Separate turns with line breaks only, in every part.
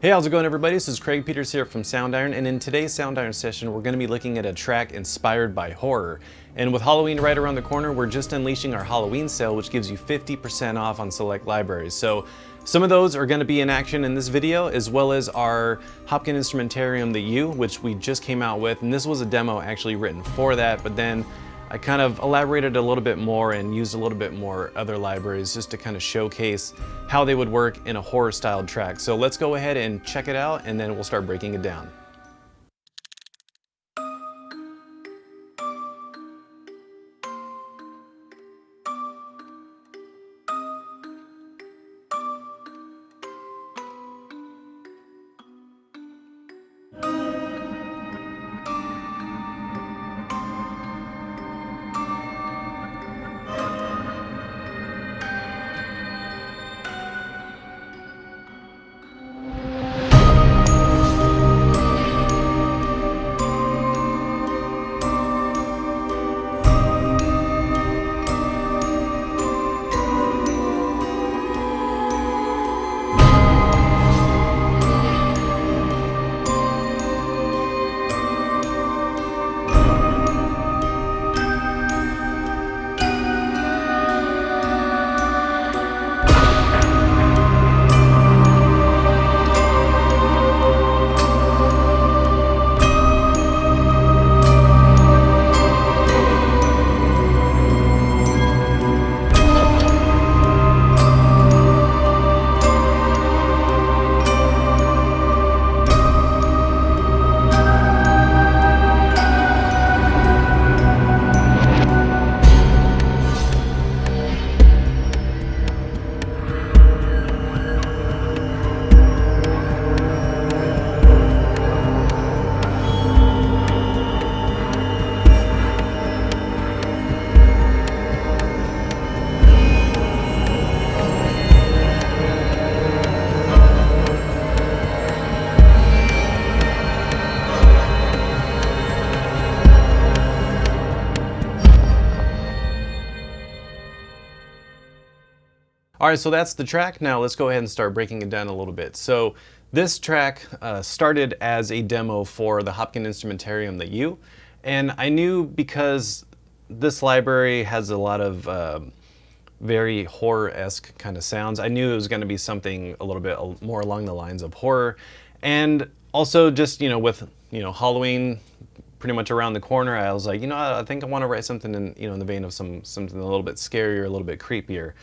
Hey, how's it going everybody? This is Craig Peters here from Soundiron, and in today's Soundiron session we're going to be looking at a track inspired by horror. And with Halloween right around the corner, we're just unleashing our Halloween sale, which gives you 50% off on select libraries. So some of those are going to be in action in this video, as well as our Hopkin Instrumentarium, the U, which we just came out with, and this was a demo actually written for that, but then I kind of elaborated a little bit more and used a little bit more other libraries just to kind of showcase how they would work in a horror styled track. So let's go ahead and check it out, and then we'll start breaking it down. All right, so that's the track. Now let's go ahead and start breaking it down a little bit. So this track started as a demo for the Hopkin Instrumentarium, the U, and I knew because this library has a lot of very horror-esque kind of sounds, I knew it was going to be something a little bit more along the lines of horror. And also just, with, Halloween pretty much around the corner, I was like, I think I want to write something in the vein of something a little bit scarier, a little bit creepier.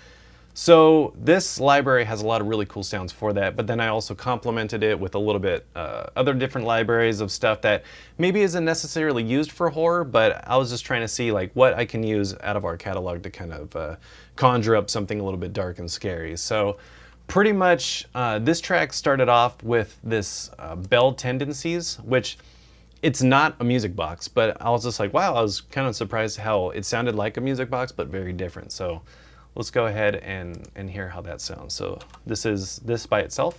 So this library has a lot of really cool sounds for that, but then I also complemented it with a little bit other different libraries of stuff that maybe isn't necessarily used for horror, but I was just trying to see like what I can use out of our catalog to kind of conjure up something a little bit dark and scary. So pretty much this track started off with this bell tendencies, which it's not a music box, but I was just like, wow, I was kind of surprised how it sounded like a music box, but very different. So let's go ahead and hear how that sounds. So this is this by itself.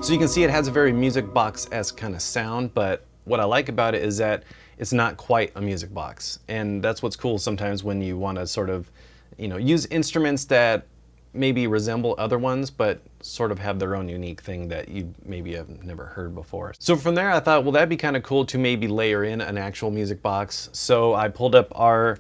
So you can see it has a very music box-esque kind of sound, but what I like about it is that it's not quite a music box. And that's what's cool sometimes when you want to sort of, use instruments that maybe resemble other ones, but sort of have their own unique thing that you maybe have never heard before. So from there I thought, well, that'd be kind of cool to maybe layer in an actual music box. So I pulled up our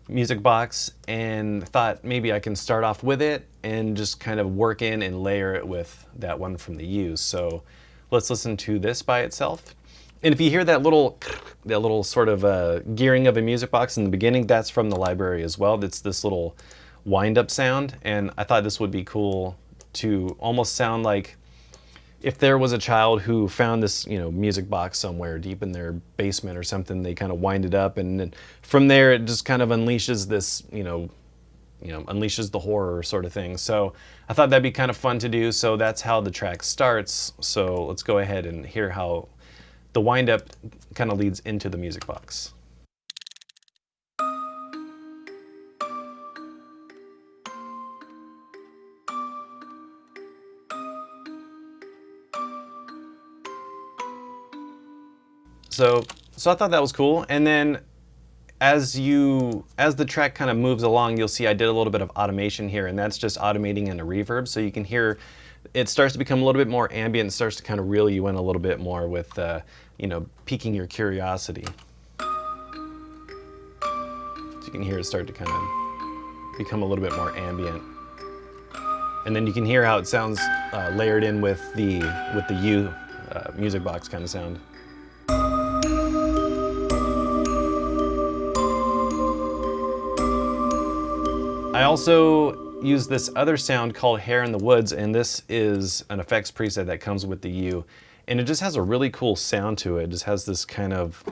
music box and thought maybe I can start off with it and just kind of work in and layer it with that one from the U. So let's listen to this by itself. And if you hear that little sort of gearing of a music box in the beginning, that's from the library as well. It's this little wind-up sound, and I thought this would be cool to almost sound like if there was a child who found this, music box somewhere deep in their basement or something, they kind of wind it up, and then from there it just kind of unleashes this, unleashes the horror sort of thing. So I thought that'd be kind of fun to do, so that's how the track starts. So let's go ahead and hear how the wind-up kind of leads into the music box. So I thought that was cool. And then as the track kind of moves along, you'll see I did a little bit of automation here, and that's just automating in a reverb. So you can hear it starts to become a little bit more ambient, starts to kind of reel you in a little bit more with, piquing your curiosity. So you can hear it start to kind of become a little bit more ambient. And then you can hear how it sounds layered in with the U music box kind of sound. I also use this other sound called Hair in the Woods, and this is an effects preset that comes with the U. And it just has a really cool sound to it. It just has this kind of...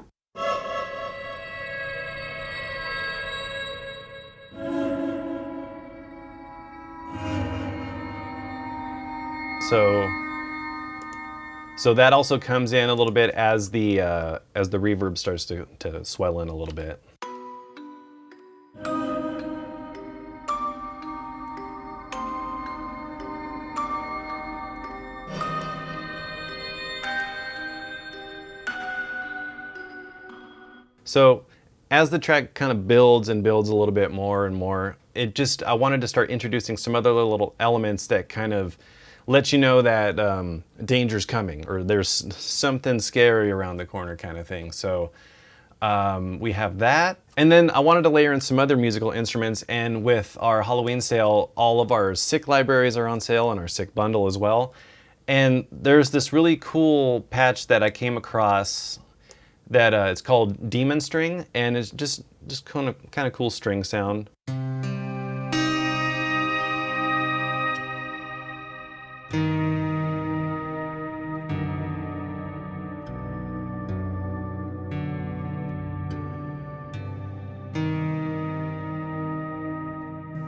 So that also comes in a little bit as the reverb starts to swell in a little bit. So as the track kind of builds and builds a little bit more and more, I wanted to start introducing some other little elements that kind of let you know that danger's coming, or there's something scary around the corner kind of thing. So we have that. And then I wanted to layer in some other musical instruments, and with our Halloween sale, all of our sick libraries are on sale and our sick bundle as well. And there's this really cool patch that I came across that it's called Demon String, and it's just kind of cool string sound.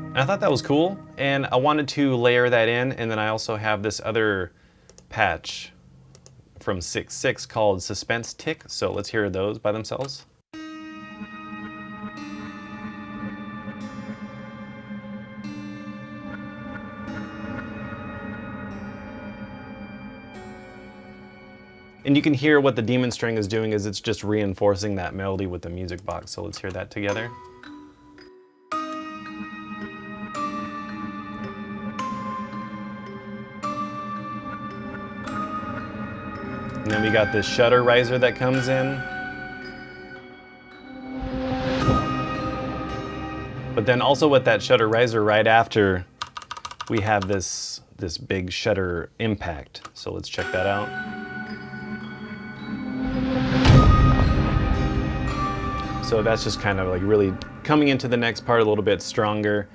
And I thought that was cool, and I wanted to layer that in, and then I also have this other patch from 6.6 called Suspense Tick, so let's hear those by themselves. And you can hear what the Demon String is doing is it's just reinforcing that melody with the music box, so let's hear that together. And then we got this shutter riser that comes in. But then also with that shutter riser right after, we have this big shutter impact. So let's check that out. So that's just kind of like really coming into the next part a little bit stronger.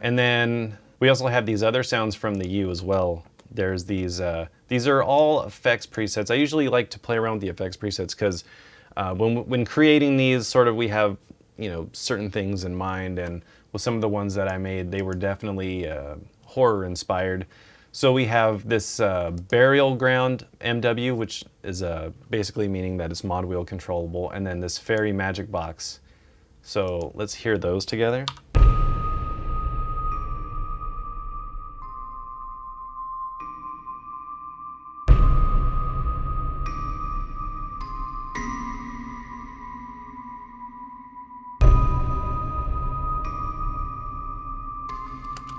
And then we also have these other sounds from the U as well. There's these are all effects presets. I usually like to play around with the effects presets because when creating these, sort of we have, certain things in mind, and with some of the ones that I made, they were definitely horror inspired. So we have this Burial Ground MW, which is basically meaning that it's mod wheel controllable, and then this Fairy Magic Box. So let's hear those together.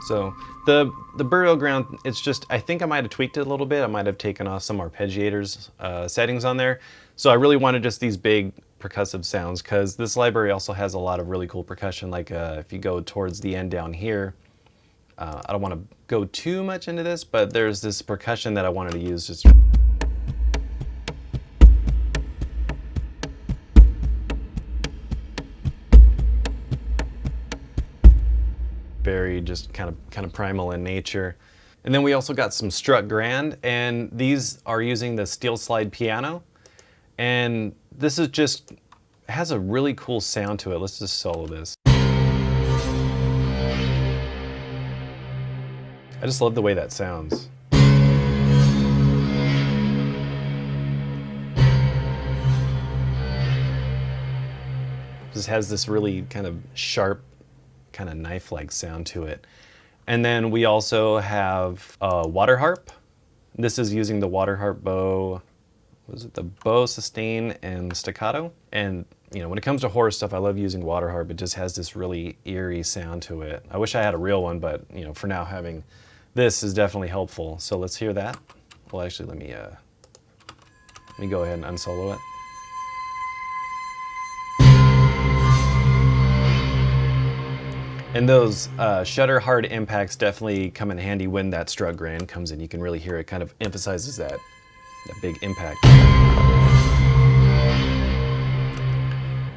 So the Burial Ground, it's just, I think I might have tweaked it a little bit. I might have taken off some arpeggiators settings on there. So I really wanted just these big percussive sounds, because this library also has a lot of really cool percussion. Like if you go towards the end down here, I don't want to go too much into this, but there's this percussion that I wanted to use just very just kind of primal in nature. And then we also got some strut grand, and these are using the steel slide piano. And this is just, has a really cool sound to it. Let's just solo this. I just love the way that sounds. Just has this really kind of sharp, kind of knife-like sound to it. And then we also have a water harp. This is using the water harp bow was it the bow, sustain, and staccato. And you know, when it comes to horror stuff, I love using water harp. It just has this really eerie sound to it. I wish I had a real one, but you know, for now having this is definitely helpful. So let's hear that. Well, actually, let me go ahead and unsolo it. And those shutter hard impacts definitely come in handy when that strut grand comes in. You can really hear it kind of emphasizes that big impact.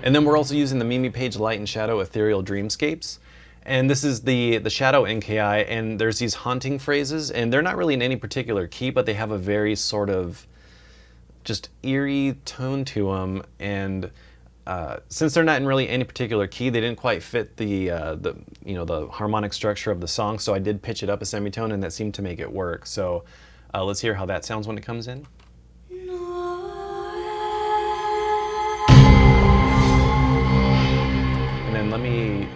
And then we're also using the Mimi Page Light and Shadow Ethereal Dreamscapes. And this is the Shadow NKI, and there's these haunting phrases, and they're not really in any particular key, but they have a very sort of just eerie tone to them. And since they're not in really any particular key, they didn't quite fit the harmonic structure of the song. So I did pitch it up a semitone, and that seemed to make it work. So let's hear how that sounds when it comes in. And then let me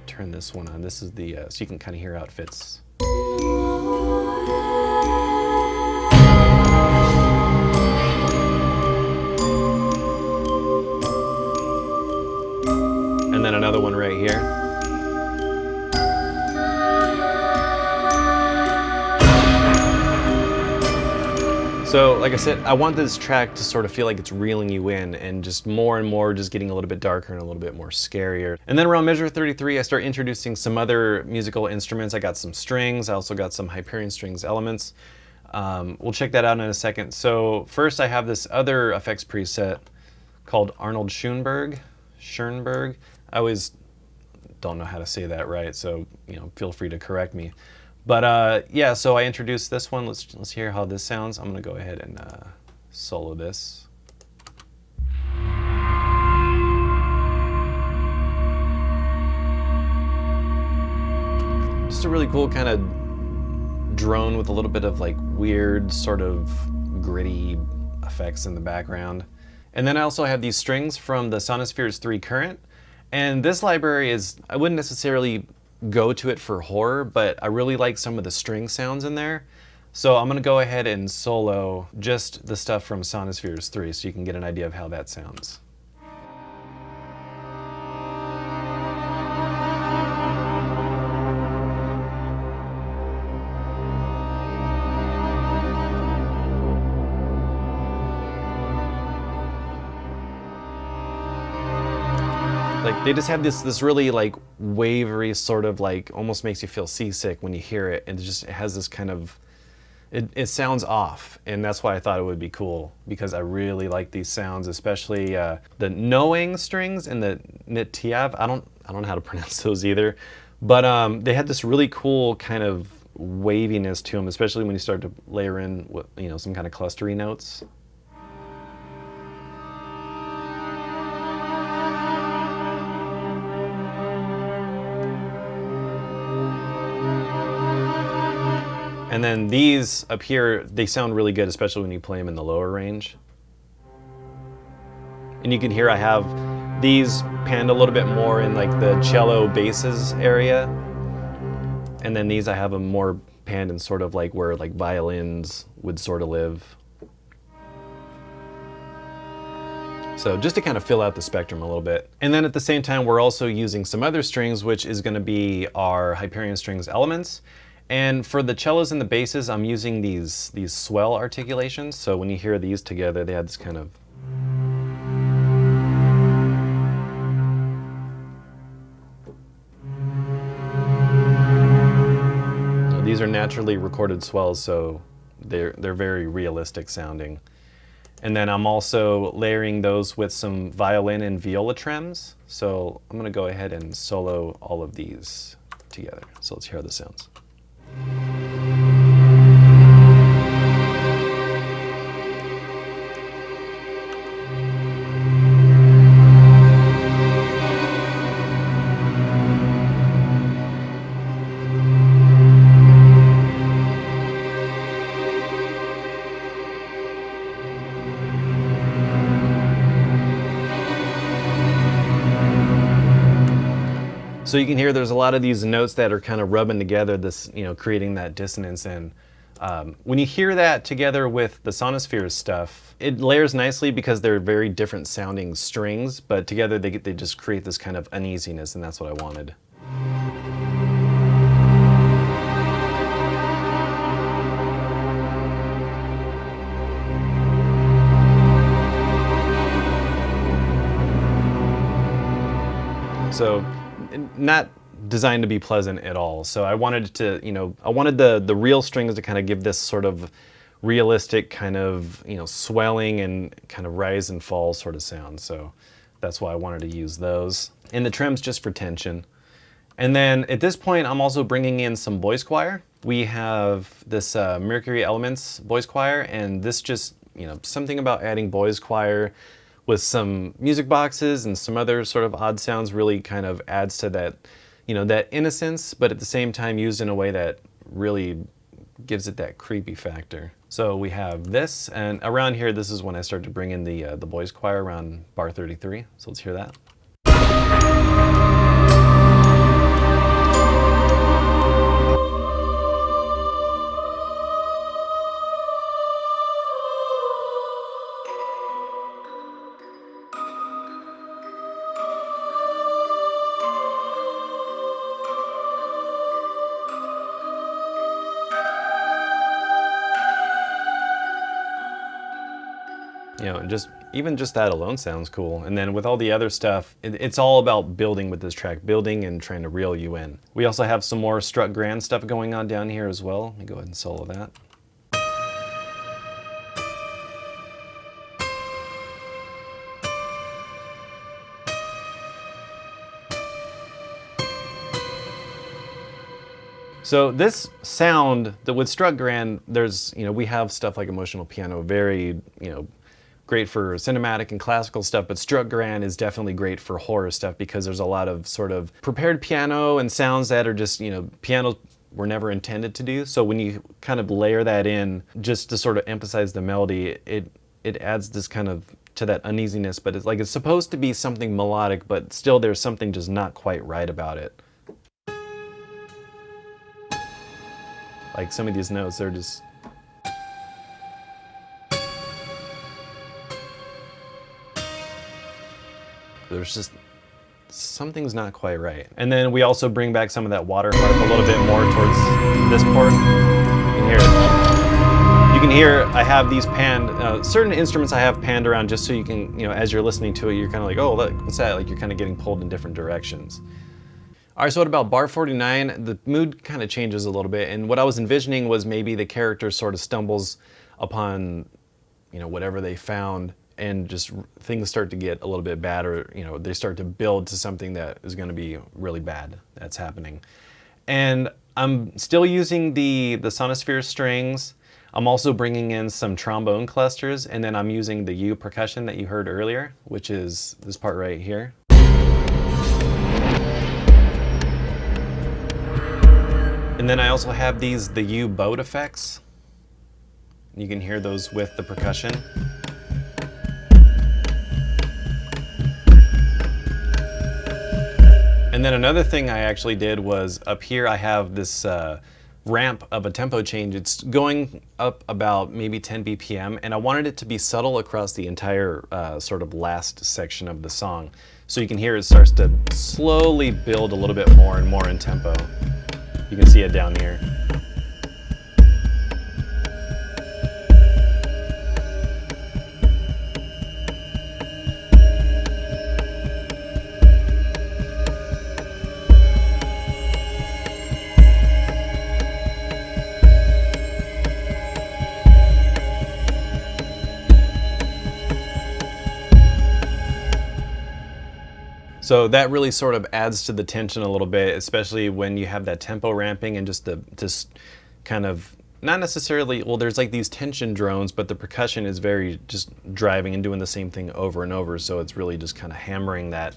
turn this one on. This is the so you can kind of hear how it fits. And then another one right here. So, like I said, I want this track to sort of feel like it's reeling you in and just more and more just getting a little bit darker and a little bit more scarier. And then around measure 33, I start introducing some other musical instruments. I got some strings. I also got some Hyperion strings elements. We'll check that out in a second. So first I have this other effects preset called Arnold Schoenberg. I always don't know how to say that right, so you know, feel free to correct me. But yeah, so I introduced this one. Let's hear how this sounds. I'm gonna go ahead and solo this. Just a really cool kind of drone with a little bit of like weird sort of gritty effects in the background. And then I also have these strings from the Sonospheres 3 Current. And this library is, I wouldn't necessarily go to it for horror, but I really like some of the string sounds in there. So I'm gonna go ahead and solo just the stuff from Sonospheres 3 so you can get an idea of how that sounds. Like they just have this really like wavery sort of like almost makes you feel seasick when you hear it, and it has this kind of it sounds off, and that's why I thought it would be cool, because I really like these sounds, especially the Noang strings and the Nitiav. I don't know how to pronounce those either, but they had this really cool kind of waviness to them, especially when you start to layer in some kind of clustery notes. And then these up here, they sound really good, especially when you play them in the lower range. And you can hear I have these panned a little bit more in like the cello basses area. And then these I have them more panned in sort of like where like violins would sort of live. So just to kind of fill out the spectrum a little bit. And then at the same time, we're also using some other strings, which is going to be our Hyperion strings elements. And for the cellos and the basses, I'm using these swell articulations. So when you hear these together, they have this kind of... So these are naturally recorded swells, so they're very realistic sounding. And then I'm also layering those with some violin and viola trems. So I'm gonna go ahead and solo all of these together. So let's hear how this sounds. So you can hear there's a lot of these notes that are kind of rubbing together, this, creating that dissonance. And When you hear that together with the Sonosphere stuff, it layers nicely because they're very different sounding strings, but together they just create this kind of uneasiness, and that's what I wanted. So, not designed to be pleasant at all. So I wanted to, I wanted the real strings to kind of give this sort of realistic kind of, swelling and kind of rise and fall sort of sound. So that's why I wanted to use those. And the trims just for tension. And then at this point, I'm also bringing in some voice choir. We have this Mercury Elements voice choir, and this just, something about adding voice choir with some music boxes and some other sort of odd sounds really kind of adds to that, that innocence, but at the same time used in a way that really gives it that creepy factor. So we have this, and around here, this is when I started to bring in the voice choir around bar 33. So let's hear that. Even just that alone sounds cool. And then with all the other stuff, it's all about building with this track, building and trying to reel you in. We also have some more struck grand stuff going on down here as well. Let me go ahead and solo that. So this sound, with struck grand, there's, we have stuff like emotional piano, very, great for cinematic and classical stuff, but struck grand is definitely great for horror stuff because there's a lot of sort of prepared piano and sounds that are just, pianos were never intended to do. So when you kind of layer that in just to sort of emphasize the melody, it adds this kind of to that uneasiness, but it's like it's supposed to be something melodic, but still there's something just not quite right about it. Like some of these notes, they're just... There's just... something's not quite right. And then we also bring back some of that water harp a little bit more towards this part. You can hear it. You can hear I have these panned, certain instruments I have panned around just so you can, as you're listening to it, you're kind of like, oh, look, what's that? Like you're kind of getting pulled in different directions. All right, so what about bar 49? The mood kind of changes a little bit, and what I was envisioning was maybe the character sort of stumbles upon, whatever they found, and just things start to get a little bit bad, or they start to build to something that is going to be really bad that's happening. And I'm still using the Sonosphere strings. I'm also bringing in some trombone clusters, and then I'm using the U percussion that you heard earlier, which is this part right here. And then I also have the U boat effects. You can hear those with the percussion. And then another thing I actually did was up here I have this ramp of a tempo change. It's going up about maybe 10 BPM, and I wanted it to be subtle across the entire sort of last section of the song. So you can hear it starts to slowly build a little bit more and more in tempo. You can see it down here. So that really sort of adds to the tension a little bit, especially when you have that tempo ramping and just kind of, not necessarily, well, there's like these tension drones, but the percussion is very just driving and doing the same thing over and over. So it's really just kind of hammering that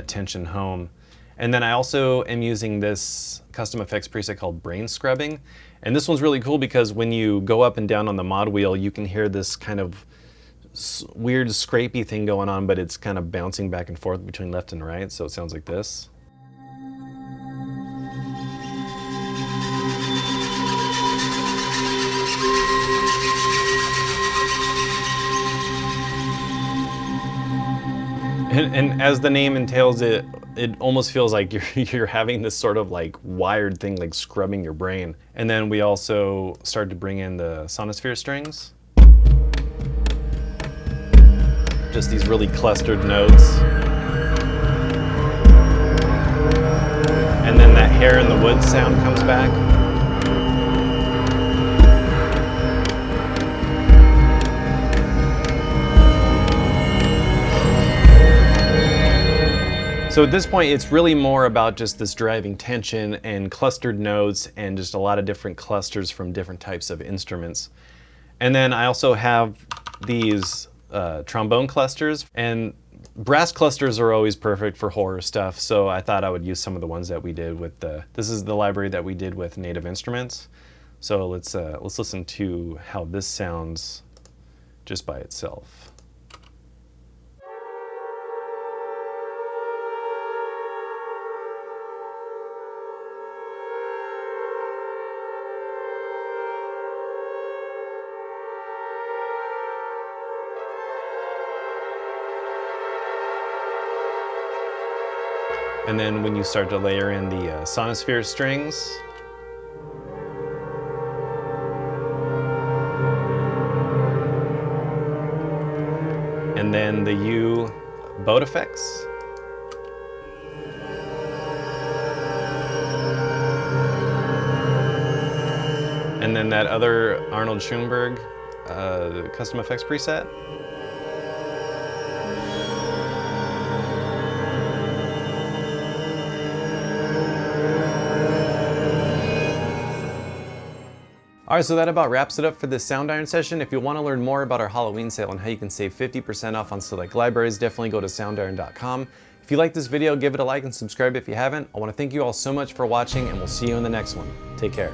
tension home. And then I also am using this custom effects preset called Brain Scrubbing. And this one's really cool because when you go up and down on the mod wheel, you can hear this kind of weird scrapey thing going on, but it's kind of bouncing back and forth between left and right, so it sounds like this. And as the name entails, it almost feels like you're having this sort of like wired thing, like scrubbing your brain. And then we also started to bring in the sonosphere strings. Just these really clustered notes. And then that hair in the woods sound comes back. So at this point, it's really more about just this driving tension and clustered notes and just a lot of different clusters from different types of instruments. And then I also have these trombone clusters, and brass clusters are always perfect for horror stuff. So I thought I would use some of the ones that we did with this is the library that we did with native instruments. So let's listen to how this sounds just by itself. And then when you start to layer in the sonosphere strings, and then the U boat effects, and then that other Arnold Schoenberg custom effects preset. Alright, so that about wraps it up for this Soundiron session. If you want to learn more about our Halloween sale and how you can save 50% off on select libraries, definitely go to soundiron.com. If you like this video, give it a like and subscribe if you haven't. I want to thank you all so much for watching, and we'll see you in the next one. Take care.